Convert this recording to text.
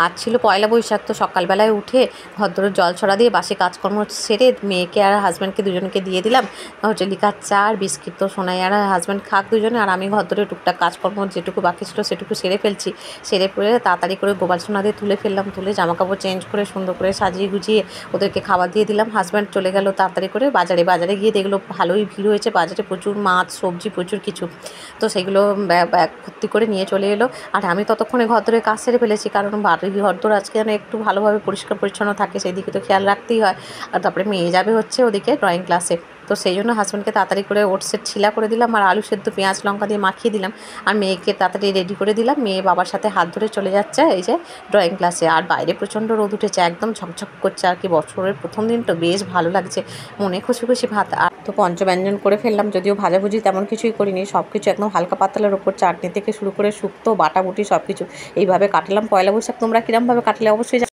আজ ছিল পয়লা বৈশাখ, তো সকালবেলায় উঠে ঘরদোরের জল ছড়া দিয়ে বাসি কাজকর্ম সেরে মেয়েকে আর হাজব্যান্ডকে দুজনকে দিয়ে দিলাম হচ্ছে লিকার চা আর বিস্কিট। তো সোনাই আর হাজব্যান্ড খাক দুজনে, আর আমি ঘরদোরে টুকটাক কাজকর্ম যেটুকু বাকি ছিল সেটুকু সেরে ফেলছি। সেরে পরে তাড়াতাড়ি করে গোপাল সোনা দিয়ে তুলে ফেললাম, তুলে জামাকাপড় চেঞ্জ করে সুন্দর করে সাজিয়ে গুজিয়ে ওদেরকে খাবার দিয়ে দিলাম। হাজব্যান্ড চলে গেল তাড়াতাড়ি করে বাজারে গিয়ে দেখলো ভালোই ভিড় হয়েছে বাজারে, প্রচুর মাছ সবজি প্রচুর কিছু। তো সেগুলো ব্যাগ ভর্তি করে নিয়ে চলে এলো। আর আমি ততক্ষণে ঘরদোরের কাজ সেরে ফেলেছি, কারণ বাড়ির ঘরদোর আজকে যেন একটু ভালোভাবে পরিষ্কার পরিচ্ছন্ন থাকে সেই দিকে তো খেয়াল রাখতেই হয়। আর তারপরে মেয়ে যাবে হচ্ছে ওদিকে ড্রয়িং ক্লাসে, তো সেই জন্য হাজব্যান্ডকে তাড়াতাড়ি করে ওটসের ছিলা করে দিলাম আর আলু সেদ্ধ পেঁয়াজ লঙ্কা দিয়ে মাখিয়ে দিলাম। আর মেয়েকে তাড়াতাড়ি রেডি করে দিলাম, মেয়ে বাবার সাথে হাত ধরে চলে যাচ্ছে এই যে ড্রয়িং ক্লাসে। আর বাইরে প্রচণ্ড রোদ উঠেছে, একদম ঝকঝক করছে আর কি, বছরের প্রথম দিন তো বেশ ভালো লাগছে, মনে খুশি খুশি ভাত। আর তো পঞ্চব্যঞ্জন করে ফেললাম, যদিও ভাজাভুজি তেমন কিছুই করিনি, সব কিছু একদম হালকা পাতলার ওপর, চাটনি থেকে শুরু করে শুক্তো বাটাবুটি সব কিছু এইভাবে কাটালাম পয়লা বৈশাখ। তোমরা কীরমভাবে কাটলে অবশ্যই